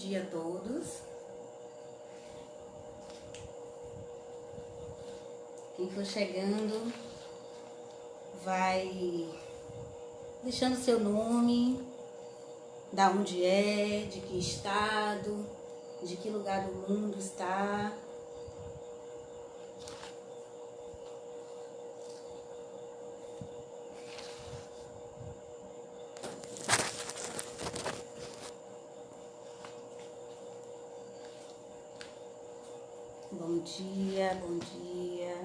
dia a todos. Quem for chegando, vai deixando seu nome, da onde é, de que estado, de que lugar do mundo está. Bom dia, bom dia.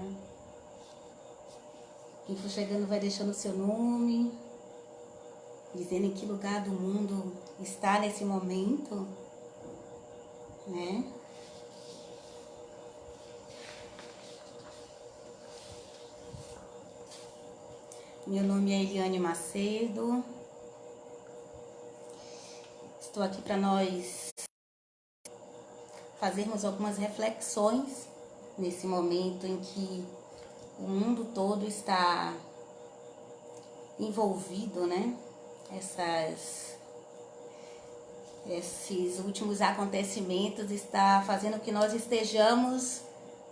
Quem for chegando vai deixando seu nome, dizendo em que lugar do mundo está nesse momento, né? Meu nome é Eliane Macedo. Estou aqui para nós fazermos algumas reflexões nesse momento em que o mundo todo está envolvido, né? Esses últimos acontecimentos está fazendo que nós estejamos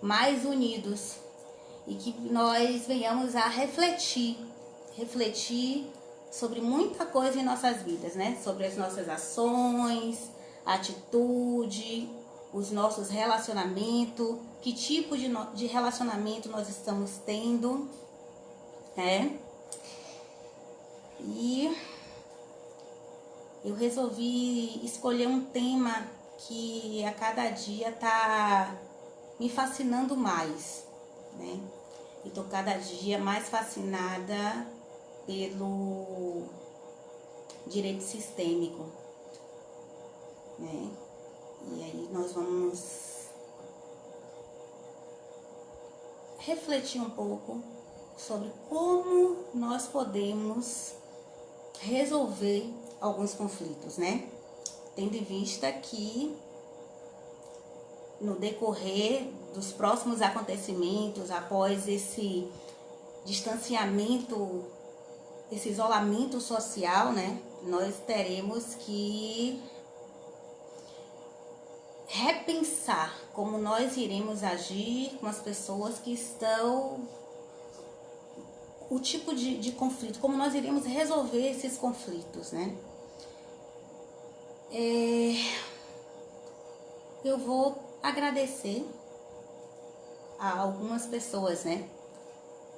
mais unidos e que nós venhamos a refletir sobre muita coisa em nossas vidas, né? Sobre as nossas ações, atitude, os nossos relacionamentos, que tipo de relacionamento nós estamos tendo, né? E eu resolvi escolher um tema que a cada dia tá me fascinando mais, né? E tô cada dia mais fascinada pelo direito sistêmico, né? E aí nós vamos refletir um pouco sobre como nós podemos resolver alguns conflitos, né? Tendo em vista que no decorrer dos próximos acontecimentos, após esse distanciamento, esse isolamento social, né? Nós teremos que repensar como nós iremos agir com as pessoas que estão, o tipo de conflito, como nós iremos resolver esses conflitos, né? Eu vou agradecer a algumas pessoas, né?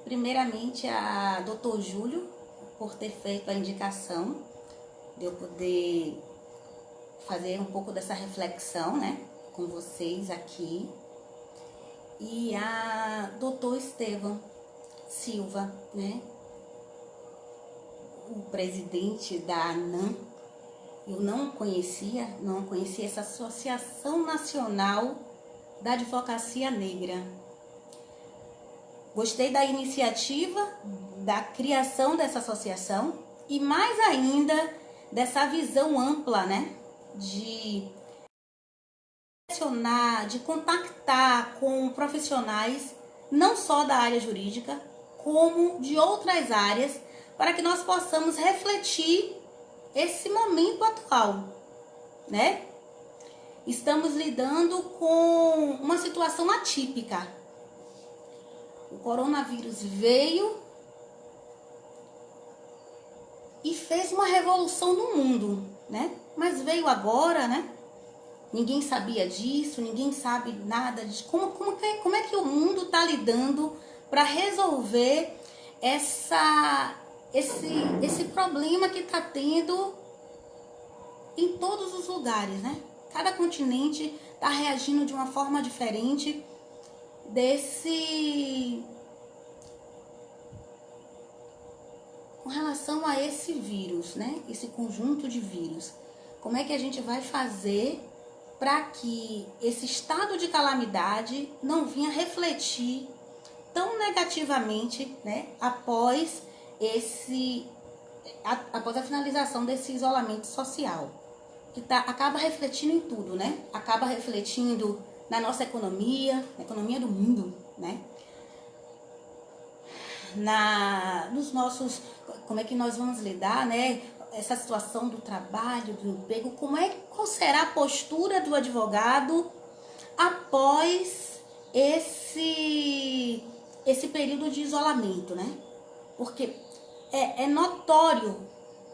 Primeiramente a Dr. Júlio por ter feito a indicação de eu poder fazer um pouco dessa reflexão, né, com vocês aqui. E a Dr. Estevão Silva, né, o presidente da ANAM. Eu não conhecia essa Associação Nacional da Advocacia Negra. Gostei da iniciativa, da criação dessa associação e mais ainda dessa visão ampla, né, de contactar com profissionais não só da área jurídica, como de outras áreas, para que nós possamos refletir esse momento atual, né? Estamos lidando com uma situação atípica. O coronavírus veio e fez uma revolução no mundo, né? Mas veio agora, né? Ninguém sabia disso, ninguém sabe nada de como é que o mundo está lidando para resolver esse problema que está tendo em todos os lugares, né? Cada continente está reagindo de uma forma diferente com relação a esse vírus, né? Esse conjunto de vírus. Como é que a gente vai fazer para que esse estado de calamidade não venha refletir tão negativamente, né, após a finalização desse isolamento social, que acaba refletindo em tudo, né? Acaba refletindo na nossa economia, na economia do mundo, né? Nos nossos, como é que nós vamos lidar, né? essa situação do trabalho, do emprego, qual será a postura do advogado após esse período de isolamento, né? Porque é notório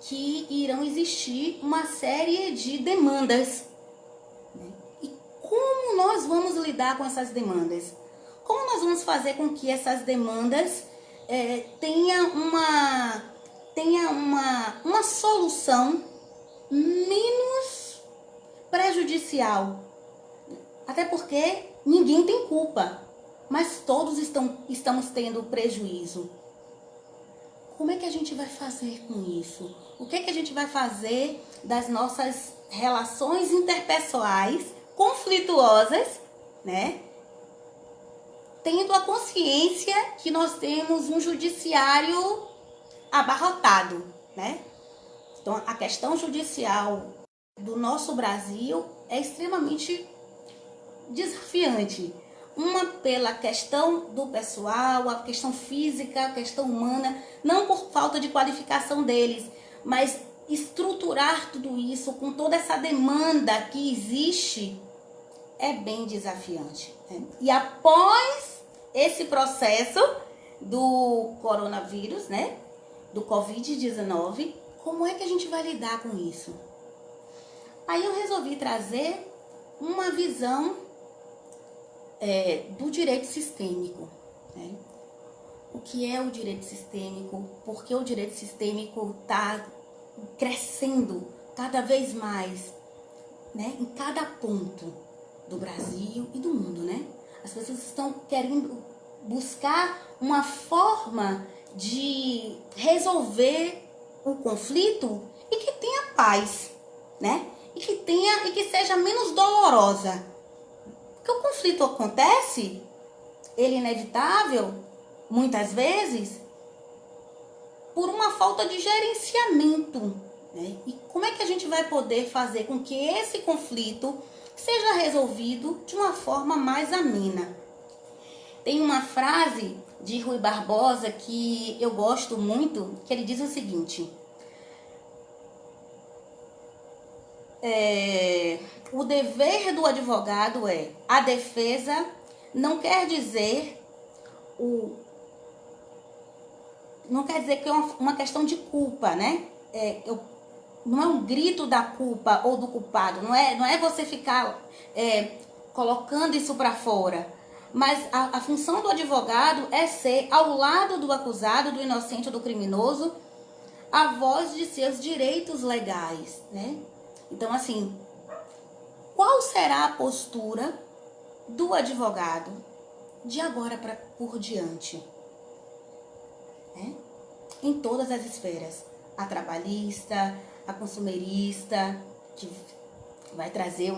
que irão existir uma série de demandas, né? E como nós vamos lidar com essas demandas? Como nós vamos fazer com que essas demandas tenha uma solução menos prejudicial? Até porque ninguém tem culpa, mas todos estamos tendo prejuízo. Como é que a gente vai fazer com isso? O que é que a gente vai fazer das nossas relações interpessoais conflituosas, né? Tendo a consciência que nós temos um judiciário abarrotado, né? Então, a questão judicial do nosso Brasil é extremamente desafiante. Uma pela questão do pessoal, a questão física, a questão humana, não por falta de qualificação deles, mas estruturar tudo isso com toda essa demanda que existe é bem desafiante, né? E após esse processo do coronavírus, né, do Covid-19, como é que a gente vai lidar com isso? Aí eu resolvi trazer uma visão do direito sistêmico, né? O que é o direito sistêmico? Por que o direito sistêmico está crescendo cada vez mais, né, em cada ponto do Brasil e do mundo, né? As pessoas estão querendo buscar uma forma de resolver o conflito e que tenha paz, né? E que seja menos dolorosa. Porque o conflito acontece, ele é inevitável, muitas vezes, por uma falta de gerenciamento, né? E como é que a gente vai poder fazer com que esse conflito seja resolvido de uma forma mais amena? Tem uma frase de Rui Barbosa que eu gosto muito, que ele diz o seguinte: o dever do advogado a defesa não quer dizer que é uma questão de culpa, né? Não é um grito da culpa ou do culpado, não é você ficar colocando isso para fora, mas a função do advogado é ser, ao lado do acusado, do inocente ou do criminoso, a voz de seus direitos legais, né? Então, assim, qual será a postura do advogado de agora por diante, né? Em todas as esferas, a trabalhista, a consumerista, que vai trazer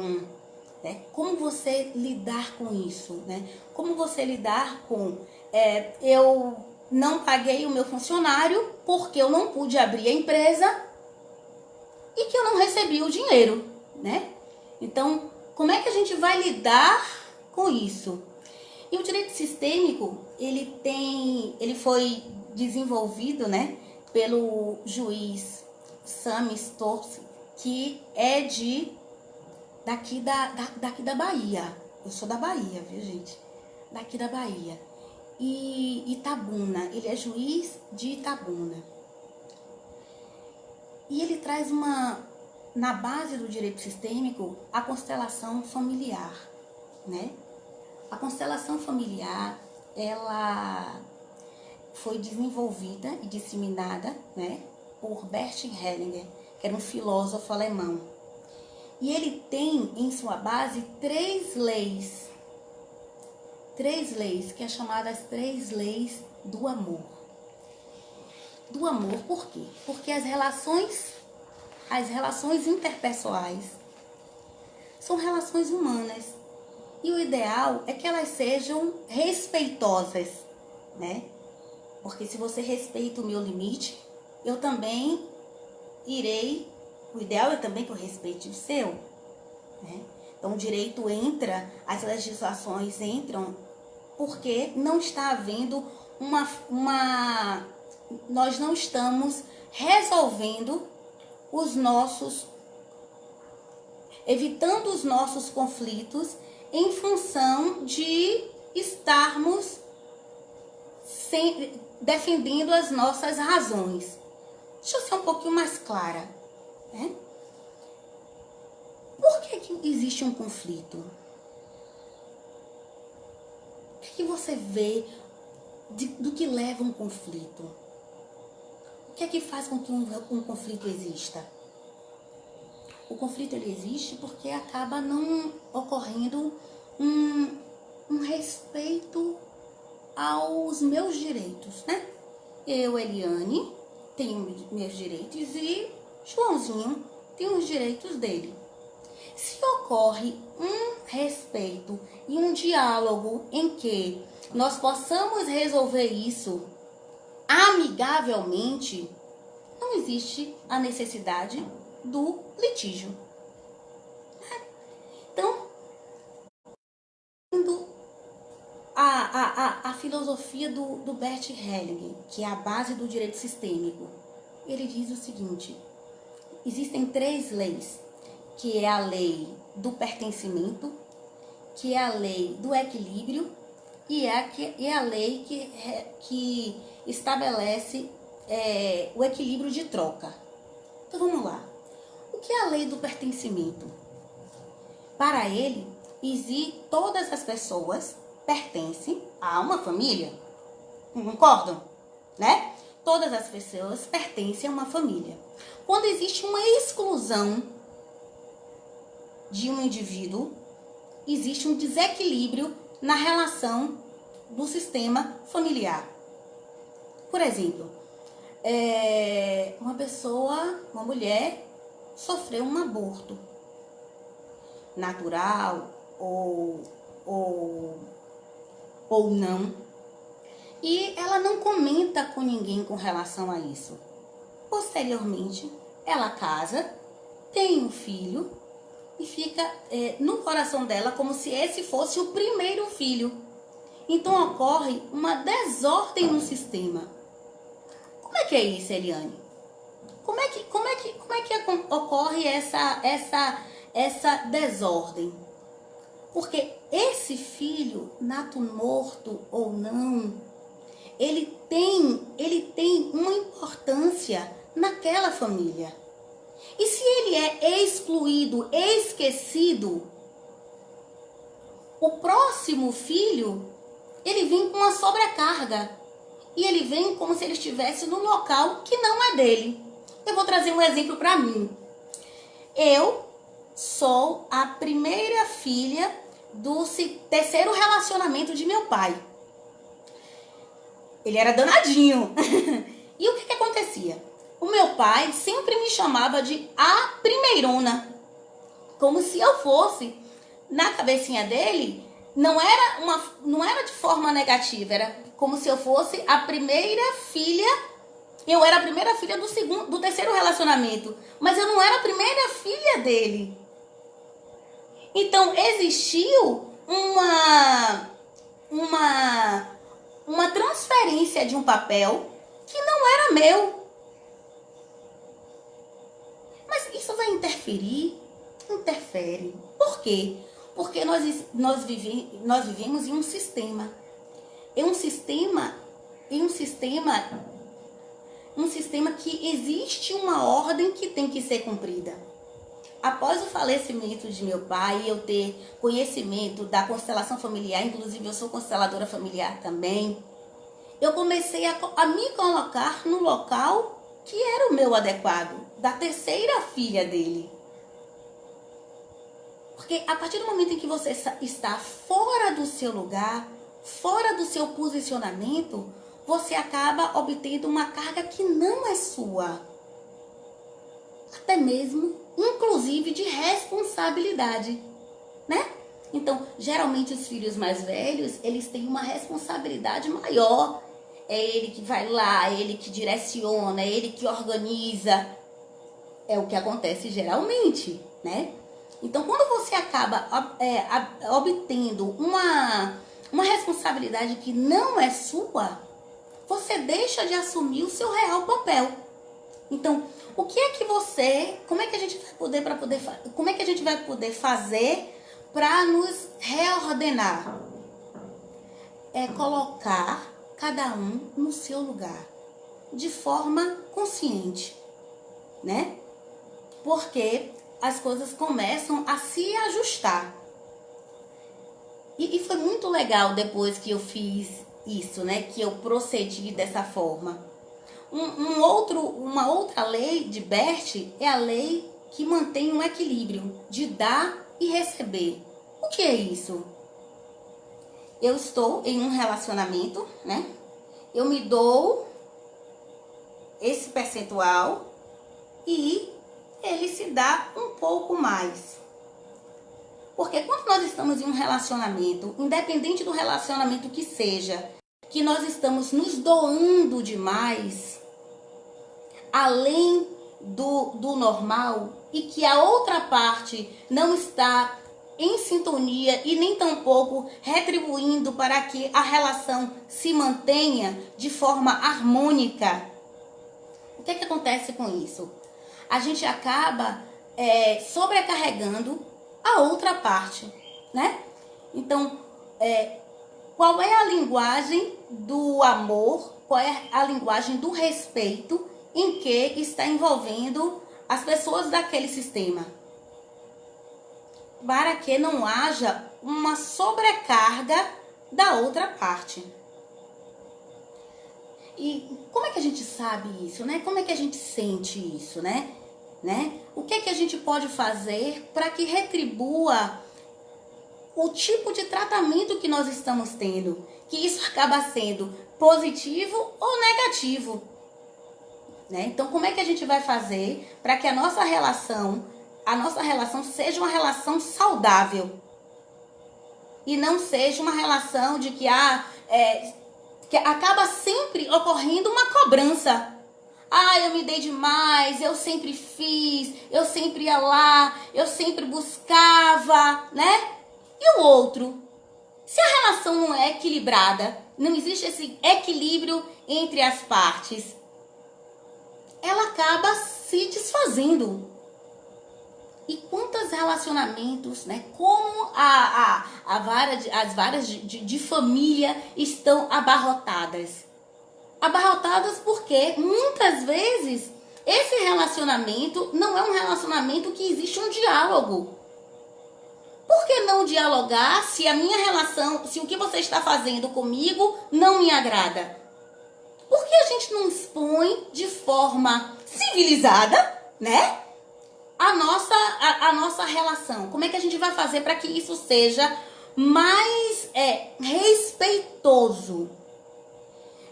como você lidar com isso, né? Como você lidar com eu não paguei o meu funcionário porque eu não pude abrir a empresa e que eu não recebi o dinheiro, né? Então, como é que a gente vai lidar com isso? E o direito sistêmico, ele foi desenvolvido, né, pelo juiz Sam Storrs, que é daqui da Bahia. Eu sou da Bahia, viu, gente? Daqui da Bahia. E Itabuna, ele é juiz de Itabuna. E ele traz na base do direito sistêmico, a constelação familiar, né? A constelação familiar, ela foi desenvolvida e disseminada, né, por Bert Hellinger, que era um filósofo alemão. E ele tem em sua base três leis, que é chamadas 3 leis do amor. Do amor, por quê? Porque as relações interpessoais são relações humanas. E o ideal é que elas sejam respeitosas, né? Porque se você respeita o meu limite, eu também o ideal é também que eu respeite o seu, né? Então o direito entra, as legislações entram, porque não está havendo nós não estamos resolvendo evitando os nossos conflitos em função de estarmos defendendo as nossas razões. Deixa eu ser um pouquinho mais clara, né? Por que existe um conflito? O que você vê do que leva um conflito? O que é que faz com que um conflito exista? O conflito ele existe porque acaba não ocorrendo um respeito aos meus direitos, né? Eu, Eliane, tenho meus direitos e Joãozinho tem os direitos dele. Se ocorre um respeito e um diálogo em que nós possamos resolver isso amigavelmente, não existe a necessidade do litígio. Então, a filosofia do Bert Hellinger, que é a base do direito sistêmico, ele diz o seguinte: existem 3 leis, que é a lei do pertencimento, que é a lei do equilíbrio e é a lei que estabelece o equilíbrio de troca. Então vamos lá. O que é a lei do pertencimento? Para ele, todas as pessoas pertencem a uma família. Concordam? Né? Todas as pessoas pertencem a uma família. Quando existe uma exclusão de um indivíduo, existe um desequilíbrio na relação do sistema familiar. Por exemplo, uma mulher sofreu um aborto natural ou não, e ela não comenta com ninguém com relação a isso. Posteriormente, ela casa, tem um filho e fica no coração dela como se esse fosse o primeiro filho. Então ocorre uma desordem no sistema. Como é que é isso, Eliane? Como é que ocorre essa desordem? Porque esse filho, nato morto ou não, ele tem uma importância naquela família. E se ele é excluído, esquecido, o próximo filho, ele vem com uma sobrecarga. E ele vem como se ele estivesse no local que não é dele. Eu vou trazer um exemplo para mim. Eu sou a primeira filha do terceiro relacionamento de meu pai. Ele era danadinho. E o que acontecia? O meu pai sempre me chamava de a primeirona. Como se eu fosse, na cabecinha dele, não era de forma negativa, era como se eu fosse a primeira filha. Eu era a primeira filha do terceiro relacionamento, mas eu não era a primeira filha dele. Então existiu uma transferência de um papel que não era meu. Mas isso vai interferir? Interfere. Por quê? Porque nós vivemos em um sistema. Um sistema que existe uma ordem que tem que ser cumprida. Após o falecimento de meu pai, eu ter conhecimento da constelação familiar, inclusive eu sou consteladora familiar também, eu comecei a me colocar no local que era o meu adequado, da terceira filha dele. Porque a partir do momento em que você está fora do seu lugar, fora do seu posicionamento, você acaba obtendo uma carga que não é sua. Até mesmo, inclusive, de responsabilidade, né? Então, geralmente os filhos mais velhos, eles têm uma responsabilidade maior. É ele que vai lá, é ele que direciona, é ele que organiza. É o que acontece geralmente, né? Então, quando você acaba obtendo uma responsabilidade que não é sua, você deixa de assumir o seu real papel. Então, o que é que você, como é que a gente vai como é que a gente vai poder fazer para nos reordenar? É colocar cada um no seu lugar, de forma consciente, né? Porque as coisas começam a se ajustar. E foi muito legal depois que eu fiz isso, né? Que eu procedi dessa forma. Uma outra lei de Bert é a lei que mantém um equilíbrio de dar e receber. O que é isso? Eu estou em um relacionamento, né? Eu me dou esse percentual e ele se dá um pouco mais. Porque quando nós estamos em um relacionamento, independente do relacionamento que seja, que nós estamos nos doando demais, além do normal, e que a outra parte não está em sintonia e nem tampouco retribuindo para que a relação se mantenha de forma harmônica, o que é que acontece com isso? A gente acaba sobrecarregando a outra parte, né? Então, qual é a linguagem do amor, qual é a linguagem do respeito em que está envolvendo as pessoas daquele sistema? Para que não haja uma sobrecarga da outra parte. E como é que a gente sabe isso, né? Como é que a gente sente isso, né? O que é que a gente pode fazer para que retribua o tipo de tratamento que nós estamos tendo? Que isso acaba sendo positivo ou negativo, né? Então, como é que a gente vai fazer para que a nossa relação seja uma relação saudável? E não seja uma relação de que acaba sempre ocorrendo uma cobrança. Eu me dei demais, eu sempre fiz, eu sempre ia lá, eu sempre buscava, né? E o outro? Se a relação não é equilibrada, não existe esse equilíbrio entre as partes, ela acaba se desfazendo. E quantos relacionamentos, né? Como as varas de família estão abarrotadas? Abarrotadas porque muitas vezes esse relacionamento não é um relacionamento que existe um diálogo. Por que não dialogar se a minha relação, se o que você está fazendo comigo não me agrada? Por que a gente não expõe de forma civilizada, né? A nossa relação. Como é que a gente vai fazer para que isso seja mais respeitoso?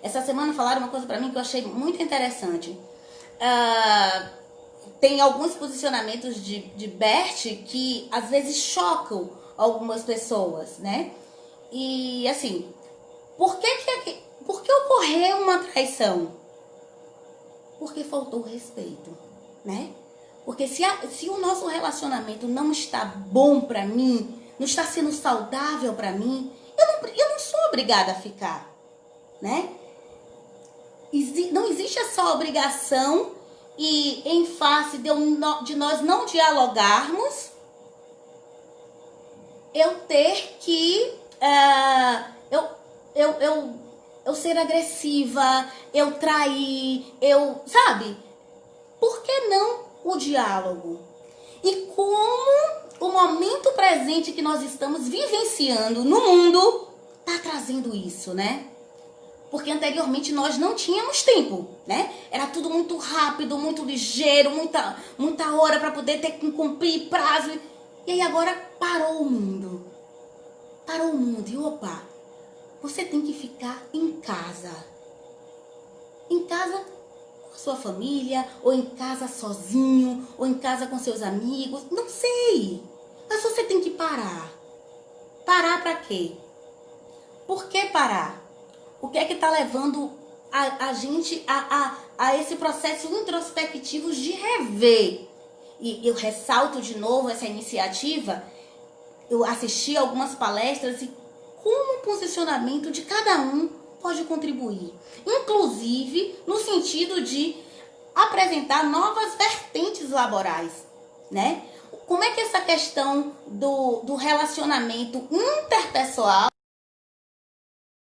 Essa semana falaram uma coisa para mim que eu achei muito interessante. Tem alguns posicionamentos de Bert que às vezes chocam algumas pessoas, né? E assim, por que ocorreu uma traição? Porque faltou respeito, né? Porque se o nosso relacionamento não está bom para mim, não está sendo saudável para mim, eu não sou obrigada a ficar, né? Não existe essa obrigação e em face de nós não dialogarmos, eu ter que eu ser agressiva, eu trair, sabe? Por que não o diálogo? E como o momento presente que nós estamos vivenciando no mundo está trazendo isso, né? Porque anteriormente nós não tínhamos tempo, né? Era tudo muito rápido, muito ligeiro, muita hora para poder ter que cumprir prazo. E aí agora parou o mundo. Parou o mundo e opa, você tem que ficar em casa. Em casa com a sua família, ou em casa sozinho, ou em casa com seus amigos, não sei. Mas você tem que parar. Parar para quê? Por que parar? O que é que está levando a gente a esse processo introspectivo de rever? E eu ressalto de novo essa iniciativa. Eu assisti algumas palestras e como o posicionamento de cada um pode contribuir. Inclusive no sentido de apresentar novas vertentes laborais, né? Como é que essa questão do relacionamento interpessoal,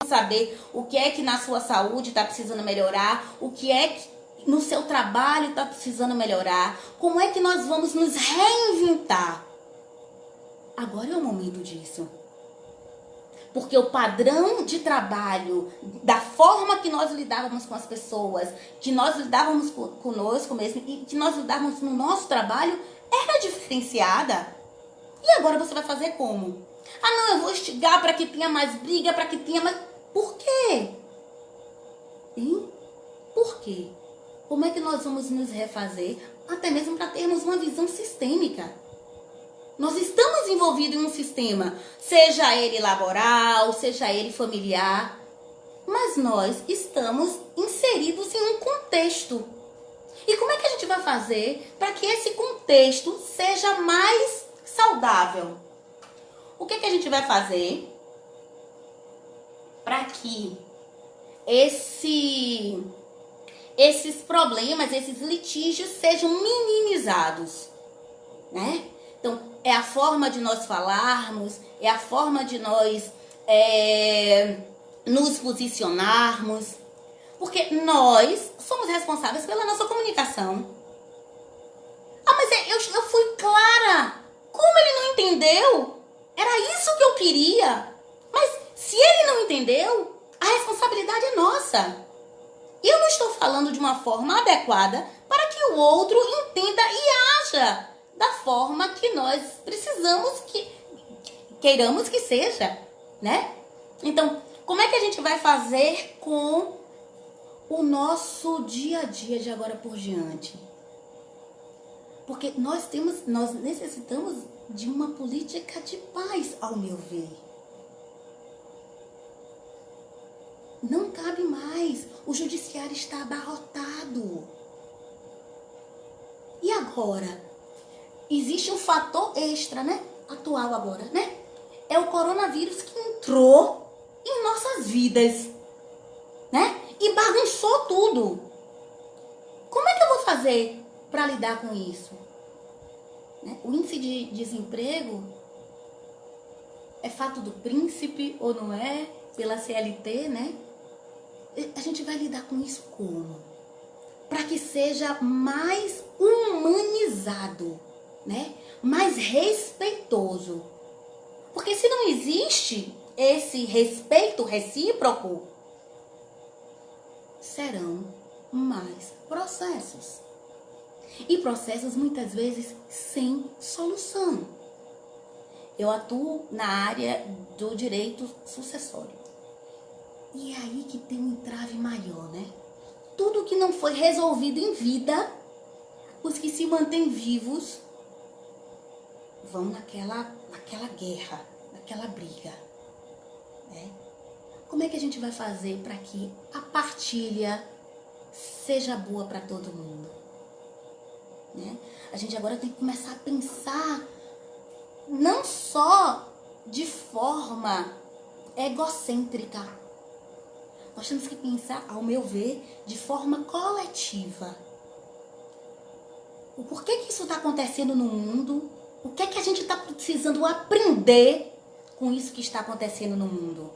saber o que é que na sua saúde está precisando melhorar, o que é que no seu trabalho está precisando melhorar, como é que nós vamos nos reinventar? Agora é o momento disso. Porque o padrão de trabalho, da forma que nós lidávamos com as pessoas, que nós lidávamos conosco mesmo e que nós lidávamos no nosso trabalho, era diferenciada. E agora você vai fazer como? Ah, não, eu vou instigar para que tenha mais briga, para que tenha mais... Por quê? Hein? Por quê? Como é que nós vamos nos refazer? Até mesmo para termos uma visão sistêmica. Nós estamos envolvidos em um sistema, seja ele laboral, seja ele familiar, mas nós estamos inseridos em um contexto. E como é que a gente vai fazer para que esse contexto seja mais saudável? O que a gente vai fazer para que esses problemas, esses litígios sejam minimizados, né? Então, é a forma de nós falarmos, é a forma de nós nos posicionarmos, porque nós somos responsáveis pela nossa comunicação. Ah, mas eu fui clara. Como ele não entendeu? Era isso que eu queria. Mas se ele não entendeu, a responsabilidade é nossa. Eu não estou falando de uma forma adequada para que o outro entenda e haja da forma que nós precisamos queiramos que seja, né? Então, como é que a gente vai fazer com o nosso dia a dia de agora por diante? Porque nós necessitamos de uma política de paz, ao meu ver. Não cabe mais. O judiciário está abarrotado. E agora? Existe um fator extra, né? Atual agora, né? É o coronavírus que entrou em nossas vidas, né? E bagunçou tudo. Como é que eu vou fazer para lidar com isso? Né? O índice de desemprego é fato do príncipe ou não é? Pela CLT, né? A gente vai lidar com isso como? Para que seja mais humanizado, né? Mais respeitoso. Porque se não existe esse respeito recíproco, serão mais processos. E processos muitas vezes sem solução. Eu atuo na área do direito sucessório. E é aí que tem um entrave maior, né? Tudo que não foi resolvido em vida, os que se mantêm vivos vão naquela guerra, naquela briga, né? Como é que a gente vai fazer para que a partilha seja boa para todo mundo, né? A gente agora tem que começar a pensar não só de forma egocêntrica. Nós temos que pensar, ao meu ver, de forma coletiva. O porquê que isso está acontecendo no mundo? O que é que a gente está precisando aprender com isso que está acontecendo no mundo?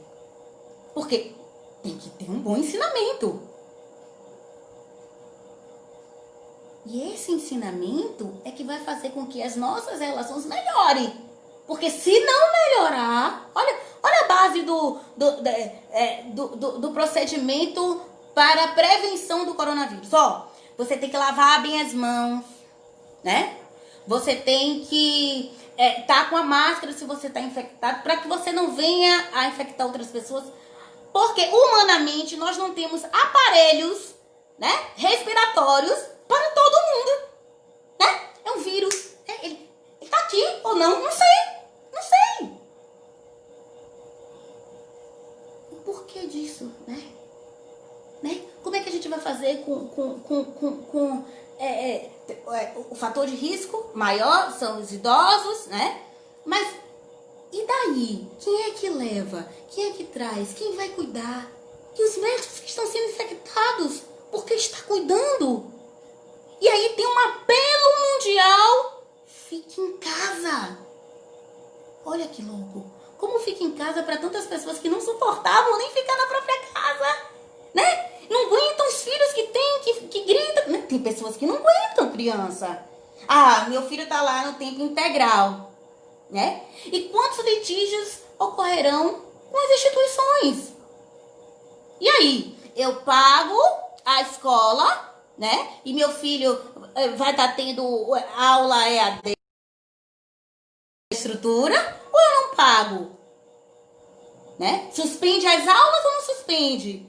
Porque tem que ter um bom ensinamento. E esse ensinamento é que vai fazer com que as nossas relações melhorem. Porque se não melhorar... Olha a base do procedimento para a prevenção do coronavírus. Ó, você tem que lavar bem as mãos, né? Você tem que tá com a máscara se você está infectado, para que você não venha a infectar outras pessoas. Porque, humanamente, nós não temos aparelhos, né, respiratórios para todo mundo, né? É um vírus. Ele tá aqui ou não? Não sei. Não sei. O porquê disso, né? Como é que a gente vai fazer com o fator de risco maior são os idosos, né? Mas e daí? Quem é que leva? Quem é que traz? Quem vai cuidar? E os médicos que estão sendo infectados? Porque está cuidando? E aí tem um apelo mundial, fique em casa. Olha que louco. Como fica em casa para tantas pessoas que não suportavam nem ficar na própria casa, né? Não aguentam os filhos que tem, que gritam. Né? Tem pessoas que não aguentam criança. Ah, meu filho tá lá no tempo integral, né? E quantos litígios ocorrerão com as instituições? E aí, eu pago a escola, né? E meu filho vai estar tendo aula EAD, estrutura, ou eu não pago? Né? Suspende as aulas ou não suspende?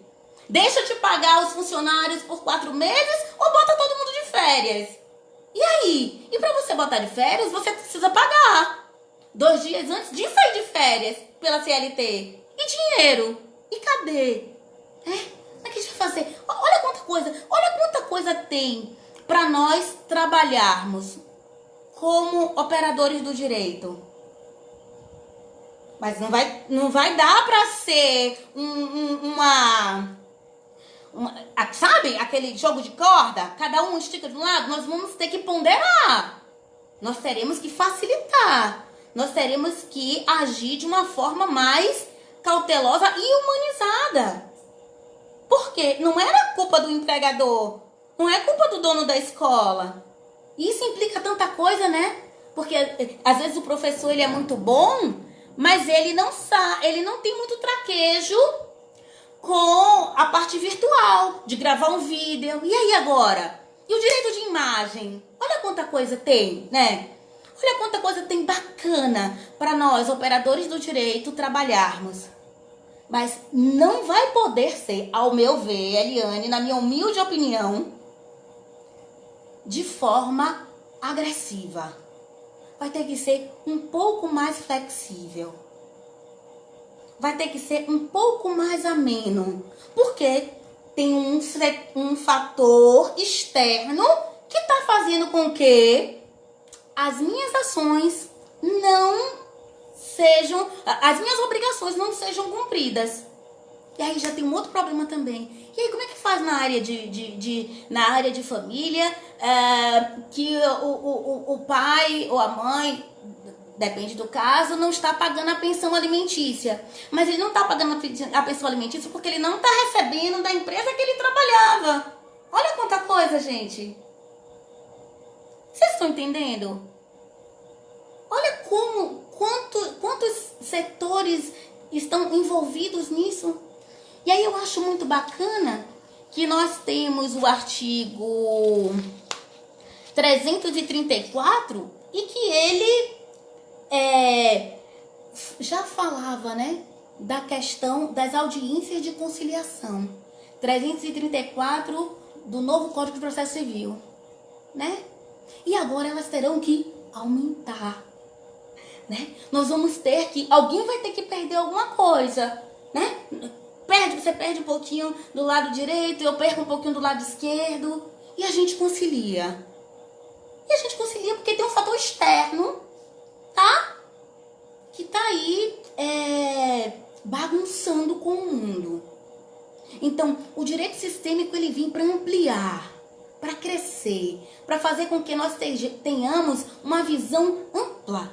Deixa de pagar os funcionários por 4 meses ou bota todo mundo de férias? E aí? E para você botar de férias, você precisa pagar 2 dias antes de sair de férias pela CLT. E dinheiro? E cadê? Como é que a gente vai fazer? Olha quanta coisa tem para nós trabalharmos como operadores do direito. Mas não vai dar para ser sabe, aquele jogo de corda? Cada um estica de um lado. Nós vamos ter que ponderar. Nós teremos que facilitar. Nós teremos que agir de uma forma mais cautelosa e humanizada. Porque não era culpa do empregador. Não é culpa do dono da escola. Isso implica tanta coisa, né? Porque às vezes o professor ele é muito bom, mas ele não tem muito traquejo com a parte virtual, de gravar um vídeo. E aí agora? E o direito de imagem? Olha quanta coisa tem, né? Olha quanta coisa tem bacana para nós, operadores do direito, trabalharmos. Mas não vai poder ser, ao meu ver, Eliane, na minha humilde opinião, de forma agressiva. Vai ter que ser um pouco mais flexível. Vai ter que ser um pouco mais ameno. Porque tem um fator externo que está fazendo com que as minhas ações as minhas obrigações não sejam cumpridas. E aí já tem um outro problema também. E aí como é que faz na área na área de família, que o pai ou a mãe, depende do caso, não está pagando a pensão alimentícia. Mas ele não está pagando a pensão alimentícia porque ele não está recebendo da empresa que ele trabalhava. Olha quanta coisa, gente. Vocês estão entendendo? Olha quantos setores estão envolvidos nisso. E aí eu acho muito bacana que nós temos o artigo 334 e que ele já falava, né, da questão das audiências de conciliação. 334 do novo Código de Processo Civil, né? E agora elas terão que aumentar, né? Nós vamos ter que... Alguém vai ter que perder alguma coisa, né? Você perde um pouquinho do lado direito, eu perco um pouquinho do lado esquerdo. E a gente concilia. E a gente concilia porque tem um fator externo, tá? Que tá aí bagunçando com o mundo. Então, o direito sistêmico ele vem para ampliar, para crescer, para fazer com que nós tenhamos uma visão ampla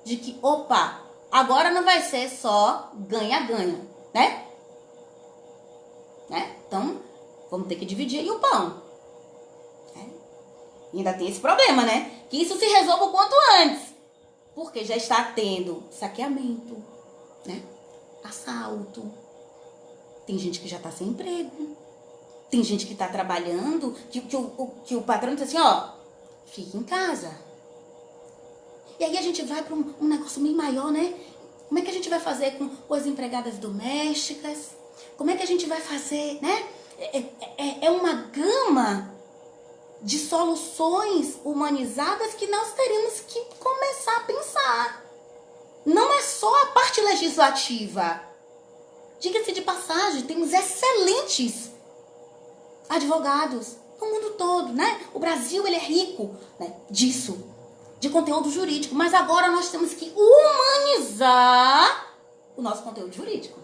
de que, opa, agora não vai ser só ganha-ganha, né? Então, vamos ter que dividir aí o pão. E ainda tem esse problema, né? Que isso se resolva o quanto antes. Porque já está tendo saqueamento, né? Assalto. Tem gente que já está sem emprego. Tem gente que está trabalhando, que o patrão diz assim, ó, fique em casa. E aí a gente vai para um negócio meio maior, né? Como é que a gente vai fazer com as empregadas domésticas? Como é que a gente vai fazer, né? É uma gama de soluções humanizadas que nós teremos que começar a pensar. Não é só a parte legislativa. Diga-se de passagem, temos excelentes advogados no mundo todo, né? O Brasil, ele é rico, né, disso, de conteúdo jurídico. Mas agora nós temos que humanizar o nosso conteúdo jurídico,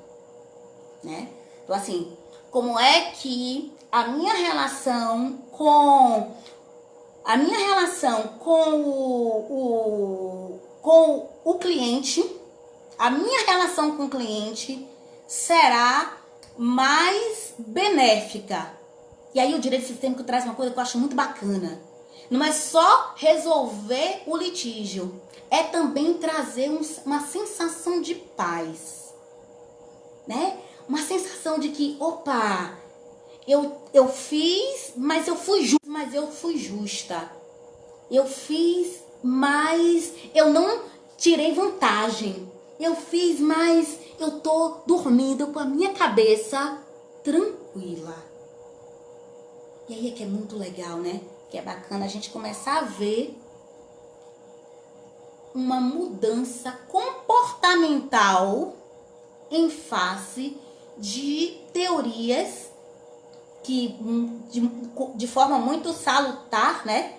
né? Então, assim, como é que a minha relação com o cliente, a minha relação com o cliente será mais benéfica. E aí o direito sistêmico traz uma coisa que eu acho muito bacana. Não é só resolver o litígio, é também trazer uma sensação de paz, né? Uma sensação de que, opa, eu fiz, mas eu fui justa. Eu fiz, mas eu não tirei vantagem. Eu fiz, mas eu tô dormindo com a minha cabeça tranquila. E aí é que é muito legal, né? Que é bacana a gente começar a ver uma mudança comportamental em face de teorias que de forma muito salutar, né?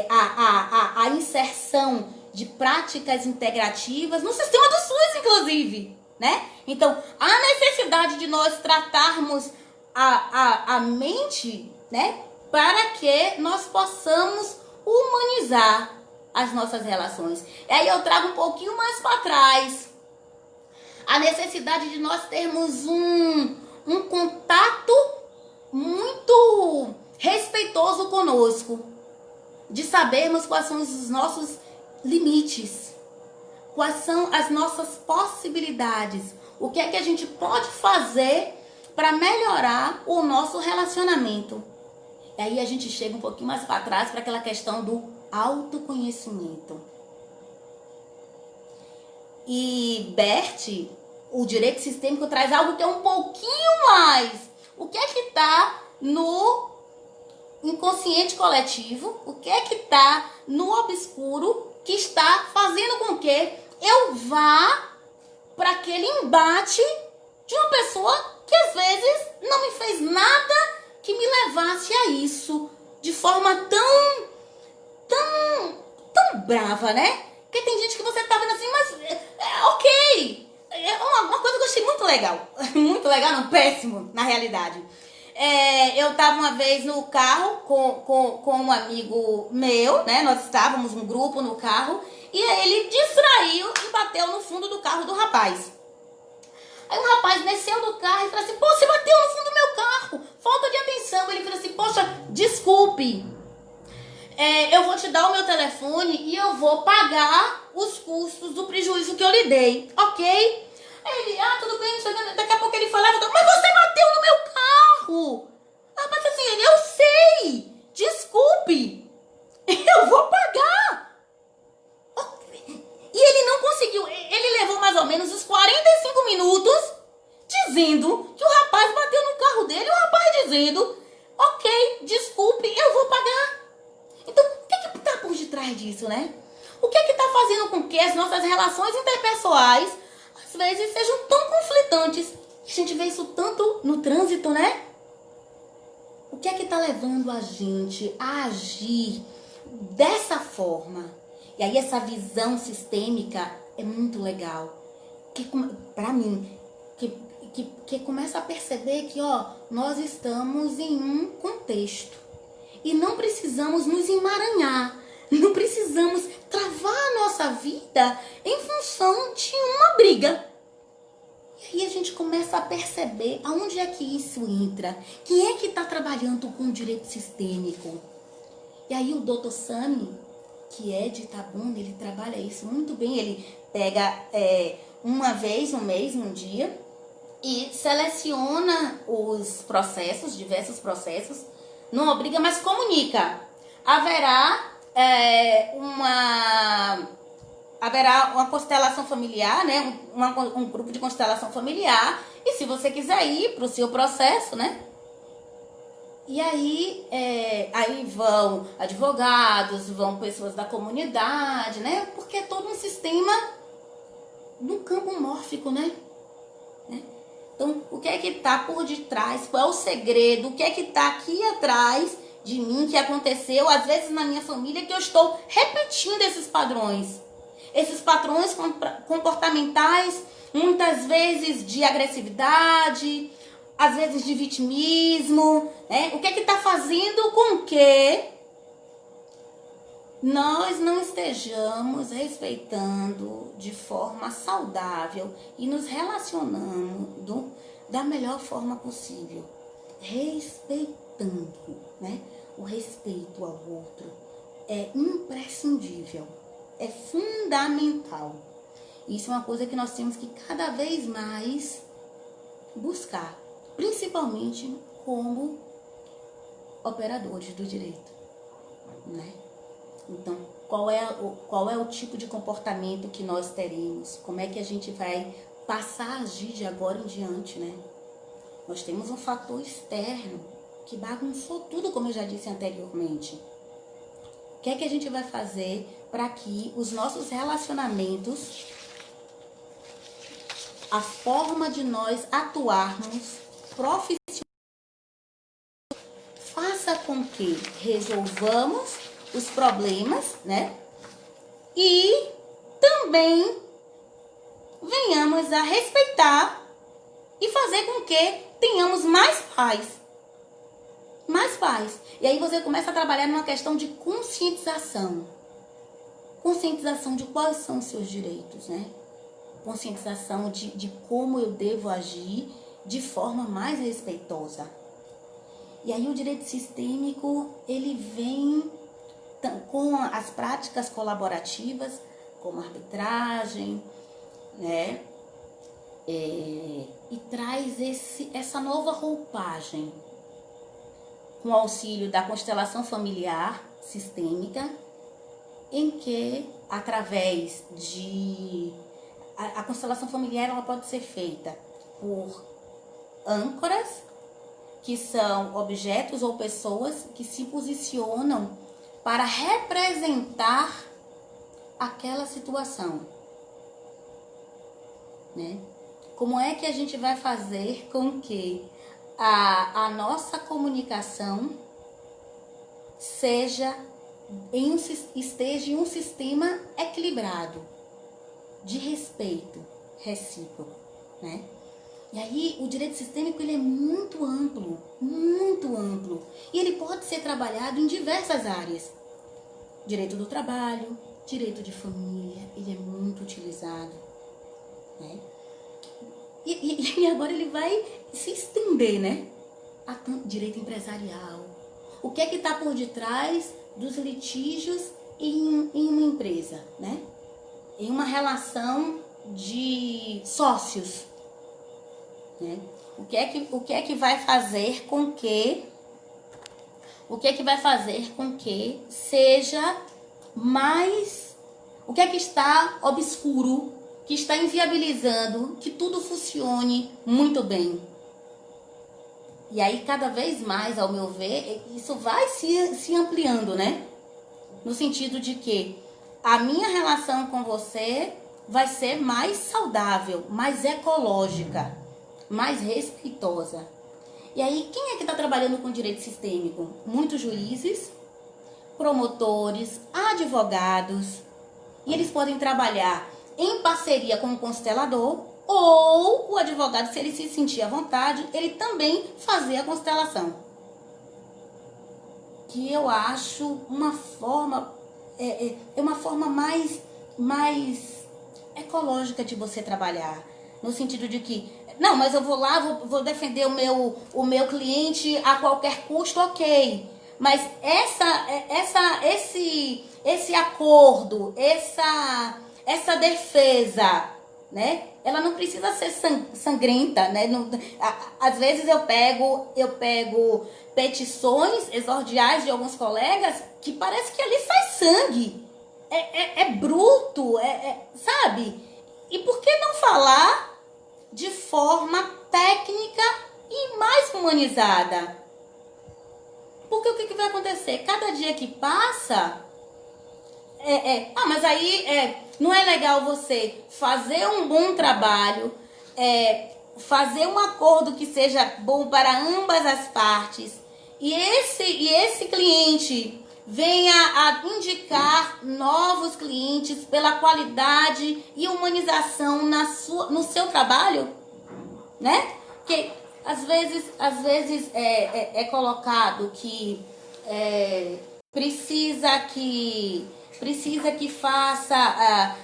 A inserção de práticas integrativas no sistema do SUS, inclusive, né? Então, a necessidade de nós tratarmos a mente, né? Para que nós possamos humanizar as nossas relações. E aí eu trago um pouquinho mais para trás a necessidade de nós termos um contato muito respeitoso conosco, de sabermos quais são os nossos limites, quais são as nossas possibilidades, o que é que a gente pode fazer para melhorar o nosso relacionamento. E aí a gente chega um pouquinho mais para trás para aquela questão do autoconhecimento. E Bert, o direito sistêmico, traz algo que é um pouquinho mais. O que é que está no inconsciente coletivo? O que é que está no obscuro que está fazendo com que eu vá para aquele embate de uma pessoa que às vezes não me fez nada que me levasse a isso de forma tão brava, né? Porque tem gente que você tá vendo assim, mas ok. É uma coisa que eu achei muito legal. Muito legal, não, péssimo, na realidade. Eu tava uma vez no carro com um amigo meu, né? Nós estávamos um grupo no carro e ele distraiu e bateu no fundo do carro do rapaz. Aí o rapaz desceu do carro e falou assim: pô, você bateu no fundo do meu carro, falta de atenção. Ele falou assim: poxa, desculpe, eu vou te dar o meu telefone e eu vou pagar os custos do prejuízo que eu lhe dei, ok? Aí ele: tudo bem, daqui a pouco ele foi lá e falou: mas você bateu no meu carro. Rapaz, assim, eu sei, desculpe, eu vou pagar. E ele não conseguiu, ele levou mais ou menos uns 45 minutos dizendo que o rapaz bateu no carro dele, e o rapaz dizendo: ok, desculpe, eu vou pagar. Então, o que é que está por detrás disso, né? O que é que está fazendo com que as nossas relações interpessoais, às vezes, sejam tão conflitantes? A gente vê isso tanto no trânsito, né? O que é que está levando a gente a agir dessa forma? E aí essa visão sistêmica é muito legal. Para mim, que começa a perceber que nós estamos em um contexto. E não precisamos nos emaranhar. Não precisamos travar a nossa vida em função de uma briga. E aí a gente começa a perceber aonde é que isso entra. Quem é que está trabalhando com o direito sistêmico? E aí o Dr. Sami, que é de Itabuna, ele trabalha isso muito bem. Ele pega uma vez no mês, num dia, e seleciona os processos, diversos processos, não obriga, mas comunica. Haverá uma constelação familiar, né? Um grupo de constelação familiar, e se você quiser ir para o seu processo, né? E aí, aí vão advogados, vão pessoas da comunidade, né? Porque é todo um sistema no campo mórfico, né? Então, o que é que está por detrás? Qual é o segredo? O que é que está aqui atrás de mim, que aconteceu, às vezes, na minha família, que eu estou repetindo esses padrões? Esses padrões comportamentais, muitas vezes de agressividade, às vezes de vitimismo, né? O que é que está fazendo com que nós não estejamos respeitando de forma saudável e nos relacionando da melhor forma possível, respeitando, né? O respeito ao outro é imprescindível, é fundamental. Isso é uma coisa que nós temos que cada vez mais buscar, principalmente como operadores do direito, né? Então, qual é o tipo de comportamento que nós teremos? Como é que a gente vai passar a agir de agora em diante, né? Nós temos um fator externo que bagunçou tudo, como eu já disse anteriormente. O que é que a gente vai fazer para que os nossos relacionamentos, a forma de nós atuarmos profissionalmente, faça com que resolvamos os problemas, né? E também venhamos a respeitar e fazer com que tenhamos mais paz. Mais paz. E aí você começa a trabalhar numa questão de conscientização. Conscientização de quais são os seus direitos, né? Conscientização de como eu devo agir de forma mais respeitosa. E aí o direito sistêmico, ele vem com as práticas colaborativas, como arbitragem, né? E traz essa nova roupagem, com o auxílio da constelação familiar sistêmica, em que, através de... A constelação familiar, ela pode ser feita por âncoras, que são objetos ou pessoas que se posicionam para representar aquela situação, né? Como é que a gente vai fazer com que a nossa comunicação esteja em um sistema equilibrado, de respeito recíproco, né? E aí o direito sistêmico, ele é muito amplo, e ele pode ser trabalhado em diversas áreas. Direito do trabalho, direito de família, ele é muito utilizado, né? E agora ele vai se estender, né? A direito empresarial. O que é que está por detrás dos litígios em uma empresa, né? Em uma relação de sócios, né? O que é que vai fazer com que seja mais... O que é que está obscuro, que está inviabilizando que tudo funcione muito bem? E aí, cada vez mais, ao meu ver, isso vai se ampliando, né? No sentido de que a minha relação com você vai ser mais saudável, mais ecológica, mais respeitosa. E aí, quem é que está trabalhando com direito sistêmico? Muitos juízes, promotores, advogados. E eles podem trabalhar em parceria com o constelador, ou o advogado, se ele se sentir à vontade, ele também fazer a constelação. Que eu acho uma forma, uma forma mais ecológica de você trabalhar. No sentido de que, não, mas eu vou lá, vou defender o meu cliente a qualquer custo, ok. Mas esse acordo, essa defesa, né? Ela não precisa ser sangrenta, né? Não, às vezes eu pego petições exordiais de alguns colegas que parece que ali sai sangue. É bruto, sabe? E por que não falar de forma técnica e mais humanizada? Porque o que vai acontecer? Cada dia que passa... mas aí não é legal você fazer um bom trabalho, fazer um acordo que seja bom para ambas as partes, e esse cliente venha a indicar novos clientes pela qualidade e humanização no seu trabalho, né? Que Às vezes é colocado que precisa que faça.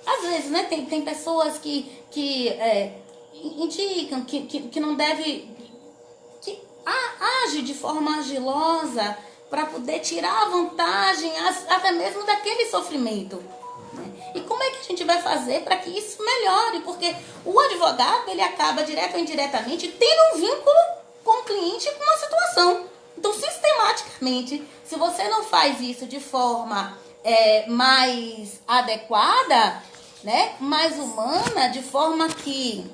Às vezes, né, tem pessoas que indicam que não deve. Que age de forma agilosa para poder tirar vantagem até mesmo daquele sofrimento. E como é que a gente vai fazer para que isso melhore? Porque o advogado, ele acaba direto ou indiretamente tendo um vínculo com o cliente e com a situação. Então, sistematicamente, se você não faz isso de forma mais adequada, né, mais humana, de forma que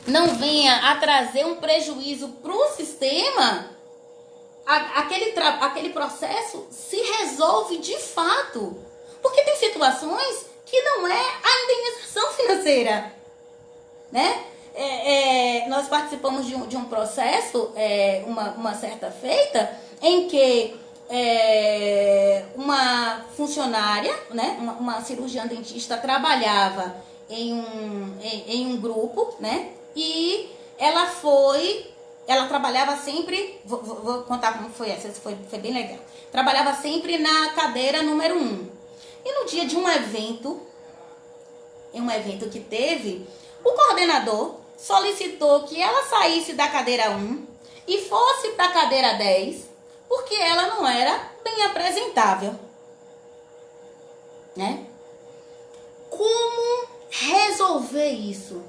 não venha a trazer um prejuízo para o sistema, aquele processo se resolve de fato. Porque tem situações que não é a indenização financeira, né? Nós participamos de um processo, uma certa feita, em que uma funcionária, né, uma cirurgiã dentista, trabalhava em um grupo, né? E ela trabalhava sempre, vou contar como foi essa, foi bem legal. Trabalhava sempre na cadeira número 1. E no dia de um evento que teve, o coordenador solicitou que ela saísse da cadeira 1 e fosse para a cadeira 10, porque ela não era bem apresentável, né? Como resolver isso?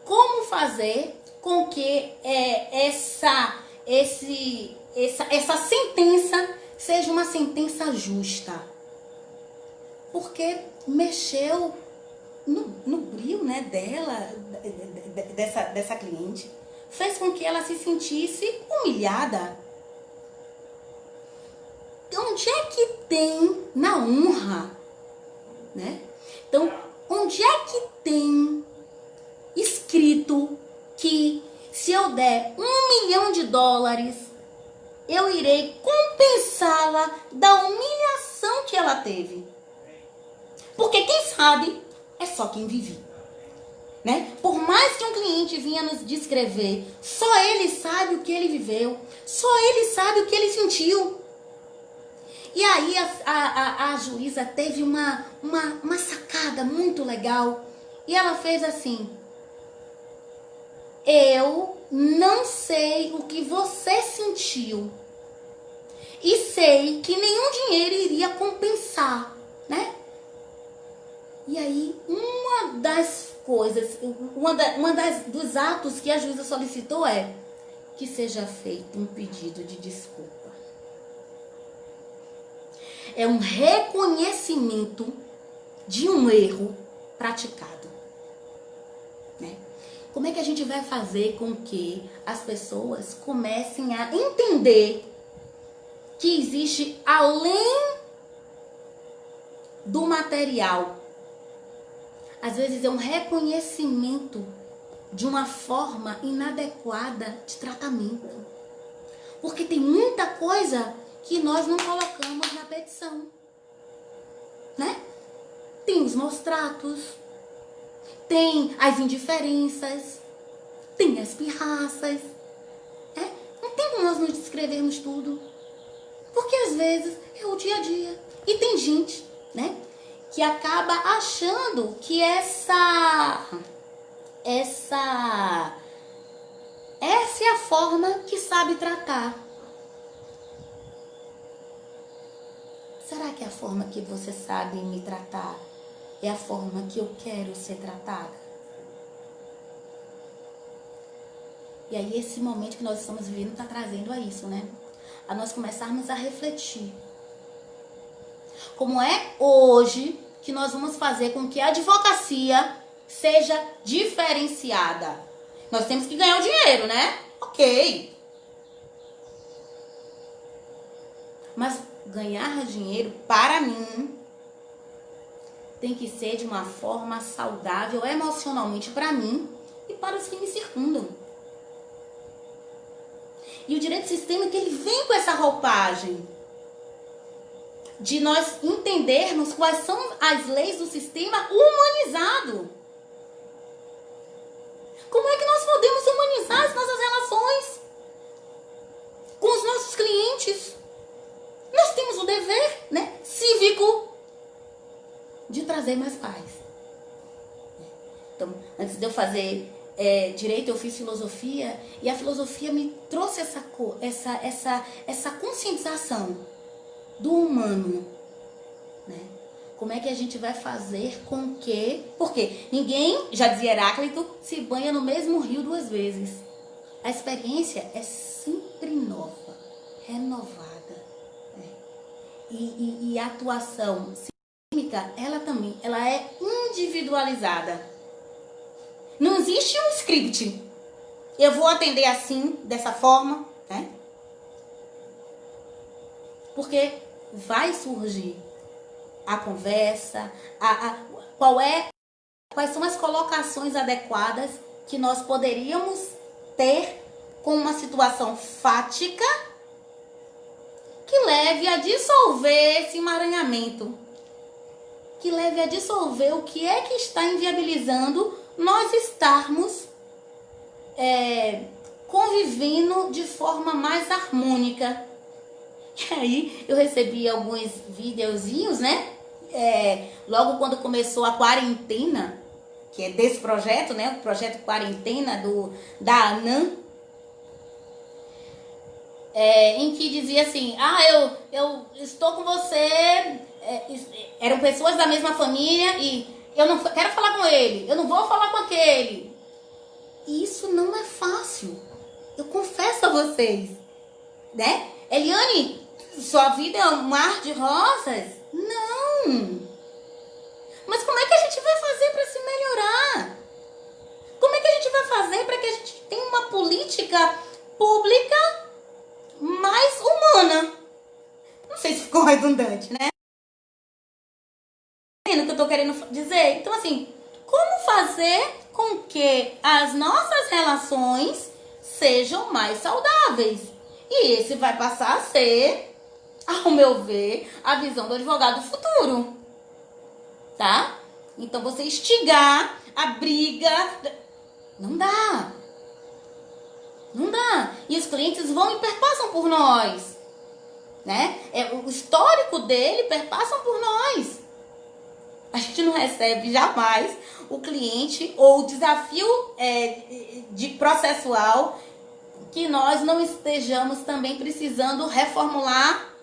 Como fazer com que essa sentença seja uma sentença justa? Porque mexeu no brio, né, dela, dessa cliente. Fez com que ela se sentisse humilhada. Onde é que tem na honra, né? Então, onde é que tem escrito que se eu der $1 milhão, eu irei compensá-la da humilhação que ela teve? Porque quem sabe é só quem vive, né? Por mais que um cliente vinha nos descrever, só ele sabe o que ele viveu, só ele sabe o que ele sentiu. E aí a juíza teve uma sacada muito legal. E ela fez assim: eu não sei o que você sentiu. E sei que nenhum dinheiro iria compensar, né? E aí, uma das coisas, dos atos que a juíza solicitou é que seja feito um pedido de desculpa. É um reconhecimento de um erro praticado, né? Como é que a gente vai fazer com que as pessoas comecem a entender que existe além do material? Às vezes é um reconhecimento de uma forma inadequada de tratamento. Porque tem muita coisa que nós não colocamos na petição, né? Tem os maus tratos, tem as indiferenças, tem as pirraças. Não tem como nós não descrevermos tudo. Porque às vezes é o dia a dia. E tem gente, né, que acaba achando que essa é a forma que sabe tratar. Será que a forma que você sabe me tratar é a forma que eu quero ser tratada? E aí esse momento que nós estamos vivendo está trazendo a isso, né? A nós começarmos a refletir. Como é hoje que nós vamos fazer com que a advocacia seja diferenciada? Nós temos que ganhar o dinheiro, né? Ok. Mas ganhar dinheiro, para mim, tem que ser de uma forma saudável emocionalmente para mim e para os que me circundam. E o direito sistêmico, ele vem com essa roupagem de nós entendermos quais são as leis do sistema humanizado. Como é que nós podemos humanizar trazer mais paz. Então, antes de eu fazer direito, eu fiz filosofia, e a filosofia me trouxe essa conscientização do humano, né? Como é que a gente vai fazer com que... Porque ninguém, já dizia Heráclito, se banha no mesmo rio 2 vezes. A experiência é sempre nova, renovada, né? E a atuação sistêmica, ela é individualizada. Não existe um script. Eu vou atender assim, dessa forma, né? Porque vai surgir a conversa, quais são as colocações adequadas que nós poderíamos ter com uma situação fática que leve a dissolver esse emaranhamento, que leve a dissolver o que é que está inviabilizando nós estarmos convivendo de forma mais harmônica. E aí eu recebi alguns videozinhos, né? Logo quando começou a quarentena, que é desse projeto, né? O projeto Quarentena da ANAM, em que dizia assim, eu estou com você, eram pessoas da mesma família e eu não quero falar com ele, eu não vou falar com aquele. E isso não é fácil, eu confesso a vocês, né? Eliane, sua vida é um mar de rosas? Não! Mas como é que a gente vai fazer para se melhorar? Como é que a gente vai fazer para que a gente tenha uma política pública mais humana? Não sei se ficou redundante, né? Entendendo o que eu tô querendo dizer? Então, assim, como fazer com que as nossas relações sejam mais saudáveis? E esse vai passar a ser, ao meu ver, a visão do advogado futuro. Tá? Então, você instigar a briga... Não dá. Não dá. E os clientes vão e perpassam por nós. Né? O histórico dele perpassam por nós. A gente não recebe jamais o cliente ou o desafio processual que nós não estejamos também precisando reformular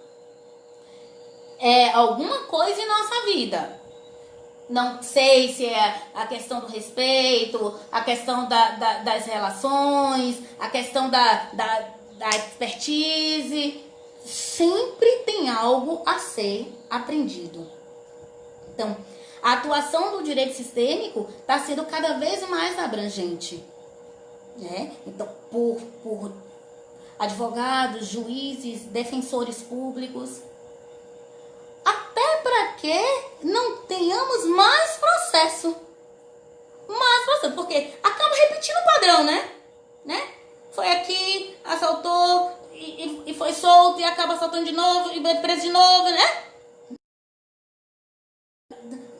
alguma coisa em nossa vida. Não sei se é a questão do respeito, a questão das relações, a questão da expertise. Sempre tem algo a ser aprendido. Então, a atuação do direito sistêmico está sendo cada vez mais abrangente, né? Então, por advogados, juízes, defensores públicos, até para que não tenhamos mais processo. Porque acaba repetindo o padrão, né? Foi aqui, assaltou e foi solto e acaba assaltando de novo e preso de novo, né?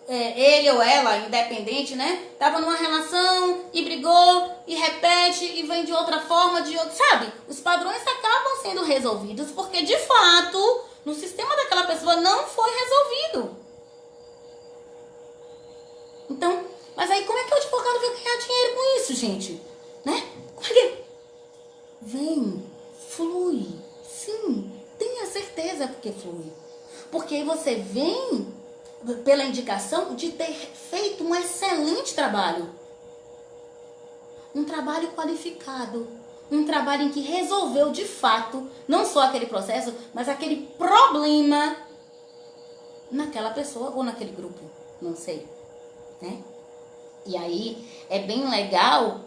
Ele ou ela, independente, né? Tava numa relação e brigou e repete e vem de outra forma, sabe? Os padrões acabam sendo resolvidos porque, de fato, no sistema daquela pessoa não foi resolvido. Então, mas aí como é que o advogado vai ganhar dinheiro com isso, gente? Né? Como é que... Vem, flui. Sim, tenha certeza porque flui. Porque você vem pela indicação de ter feito um excelente trabalho. Um trabalho qualificado. Um trabalho em que resolveu de fato, não só aquele processo, mas aquele problema naquela pessoa ou naquele grupo. Não sei, né? E aí é bem legal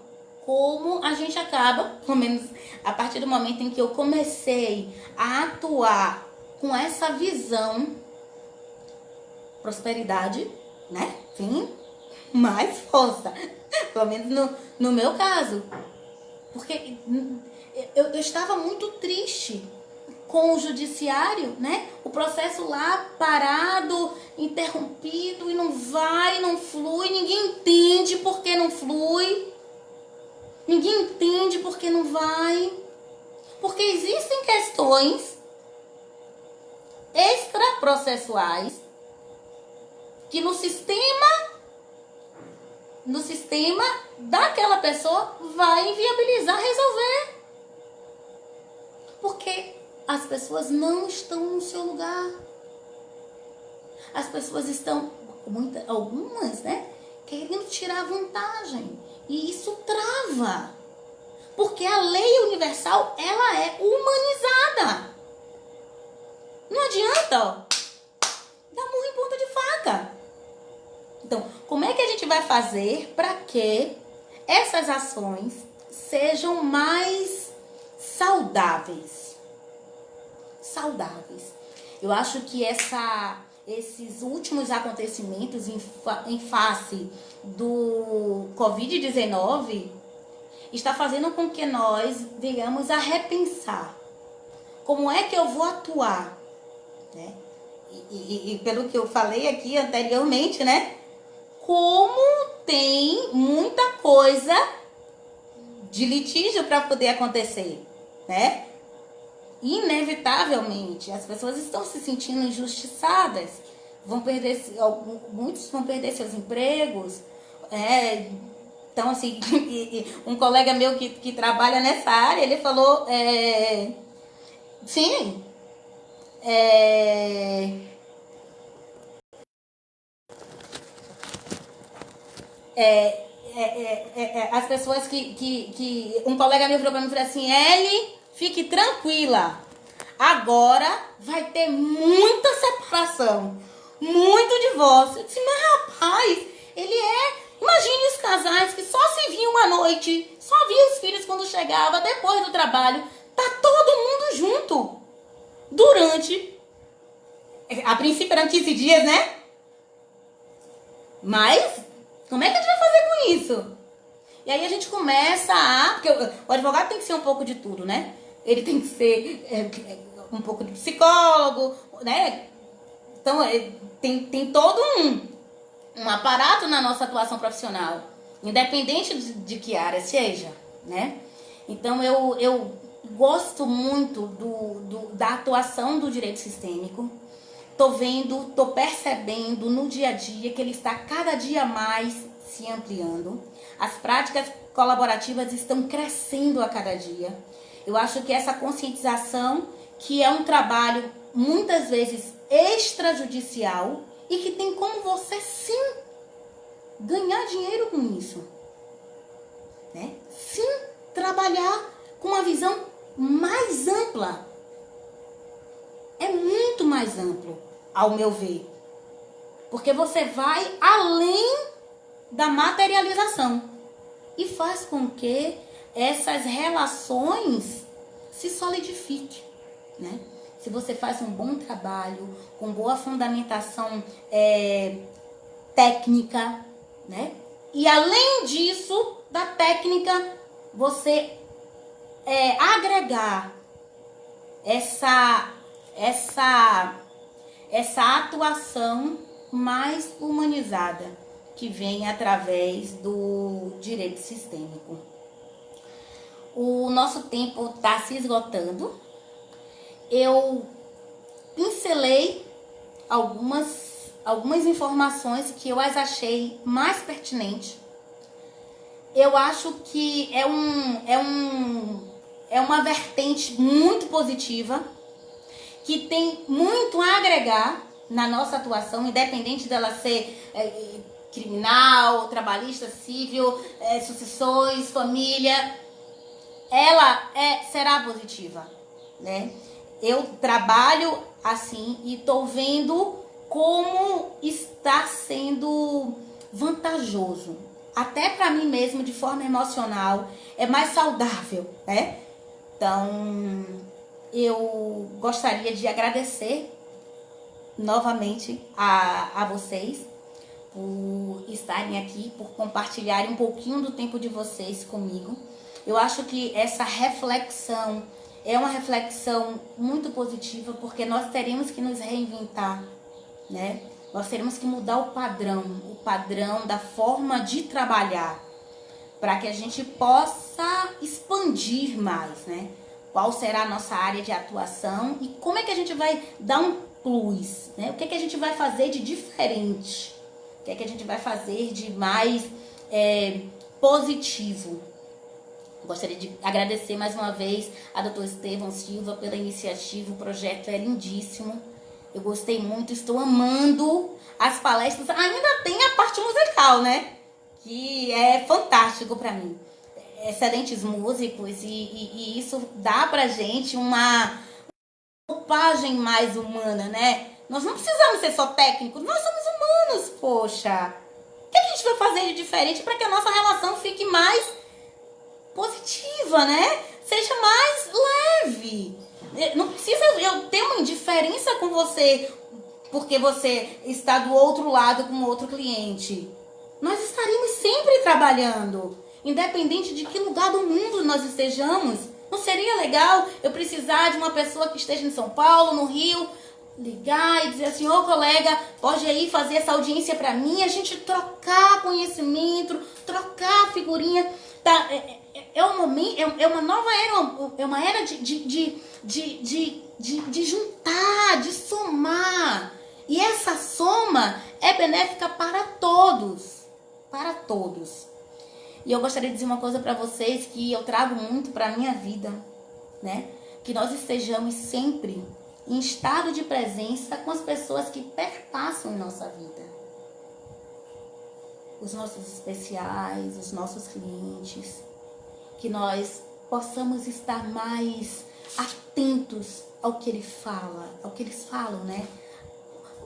como a gente acaba, pelo menos a partir do momento em que eu comecei a atuar com essa visão, prosperidade, né? Sim, mais força. Pelo menos no meu caso. Porque eu estava muito triste com o judiciário, né? O processo lá parado, interrompido e não vai, não flui. Ninguém entende por que não flui. Ninguém entende por que não vai. Porque existem questões extraprocessuais que no sistema daquela pessoa vai inviabilizar resolver. Porque as pessoas não estão no seu lugar. As pessoas estão, algumas, né, querendo tirar vantagem. E isso trava. Porque a lei universal, ela é humanizada. Não adianta, ó, dar murro em ponta de faca. Então, como é que a gente vai fazer para que essas ações sejam mais saudáveis? Saudáveis. Eu acho que esses últimos acontecimentos em face do Covid-19 está fazendo com que nós venhamos a repensar como é que eu vou atuar, né? E pelo que eu falei aqui anteriormente, né? Como tem muita coisa de litígio para poder acontecer, né? Inevitavelmente, as pessoas estão se sentindo injustiçadas, muitos vão perder seus empregos, então assim, um colega meu que trabalha nessa área, ele falou, sim, as pessoas que um colega meu virou para mim e falou assim, Eli, fique tranquila, agora vai ter muita separação, muito divórcio. Eu disse, mas rapaz, imagine os casais que só se viam à noite, só via os filhos quando chegava, depois do trabalho, tá todo mundo junto, durante, a princípio eram 15 dias, né? Mas, como é que a gente vai fazer com isso? E aí a gente começa porque o advogado tem que ser um pouco de tudo, né? Ele tem que ser um pouco de psicólogo, né? Então, tem todo um aparato na nossa atuação profissional, independente de que área seja, né? Então, eu gosto muito da atuação do direito sistêmico. Tô percebendo no dia a dia que ele está cada dia mais se ampliando. As práticas colaborativas estão crescendo a cada dia. Eu acho que essa conscientização, que é um trabalho muitas vezes extrajudicial e que tem como você sim ganhar dinheiro com isso, né? Sim, trabalhar com uma visão mais ampla. É muito mais amplo, ao meu ver. Porque você vai além da materialização e faz com que essas relações se solidifiquem, né? Se você faz um bom trabalho, com boa fundamentação técnica, né? E além disso, da técnica, você agregar essa atuação mais humanizada que vem através do direito sistêmico. O nosso tempo está se esgotando. Eu pincelei algumas informações que eu as achei mais pertinentes. Eu acho que é uma vertente muito positiva, que tem muito a agregar na nossa atuação, independente dela ser criminal, trabalhista, civil, sucessões, família, ela será positiva, né? Eu trabalho assim e estou vendo como está sendo vantajoso, até para mim mesmo, de forma emocional, é mais saudável, né? Então, eu gostaria de agradecer novamente a vocês por estarem aqui, por compartilharem um pouquinho do tempo de vocês comigo. Eu acho que essa reflexão é uma reflexão muito positiva, porque nós teremos que nos reinventar, né? Nós teremos que mudar o padrão da forma de trabalhar, para que a gente possa expandir mais, né? Qual será a nossa área de atuação e como é que a gente vai dar um plus, né? O que é que a gente vai fazer de diferente, O que é que a gente vai fazer de mais positivo? Gostaria de agradecer mais uma vez a doutor Estevão Silva pela iniciativa. O projeto é lindíssimo. Eu gostei muito, estou amando as palestras. Ainda tem a parte musical, né? Que é fantástico para mim. Excelentes músicos e isso dá pra gente uma roupagem mais humana, né? Nós não precisamos ser só técnicos, nós somos humanos, poxa. O que a gente vai fazer de diferente para que a nossa relação fique mais positiva, né? Seja mais leve. Não precisa eu ter uma indiferença com você porque você está do outro lado com outro cliente. Nós estaremos sempre trabalhando, independente de que lugar do mundo nós estejamos. Não seria legal eu precisar de uma pessoa que esteja em São Paulo, no Rio, ligar e dizer assim, ô colega, pode aí fazer essa audiência para mim, a gente trocar conhecimento, trocar figurinha. Tá? É um momento, é uma nova era, é uma era de juntar, de somar. E essa soma é benéfica para todos. Para todos. E eu gostaria de dizer uma coisa para vocês que eu trago muito para a minha vida, né? Que nós estejamos sempre em estado de presença com as pessoas que perpassam em nossa vida. Os nossos especiais, os nossos clientes. Que nós possamos estar mais atentos ao que ele fala, ao que eles falam, né?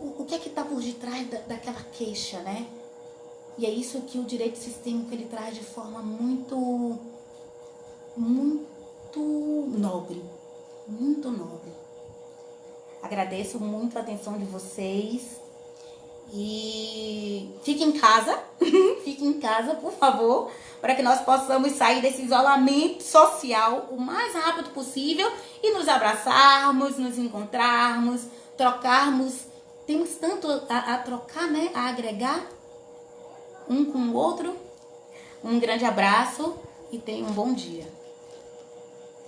O que é que está por detrás daquela queixa, né? E é isso que o direito sistêmico ele traz de forma muito nobre. Muito nobre. Agradeço muito a atenção de vocês. E fiquem em casa. Fiquem em casa, por favor. Para que nós possamos sair desse isolamento social o mais rápido possível. E nos abraçarmos, nos encontrarmos, trocarmos. Temos tanto a trocar, né? A agregar um com o outro. Um grande abraço e tenham um bom dia.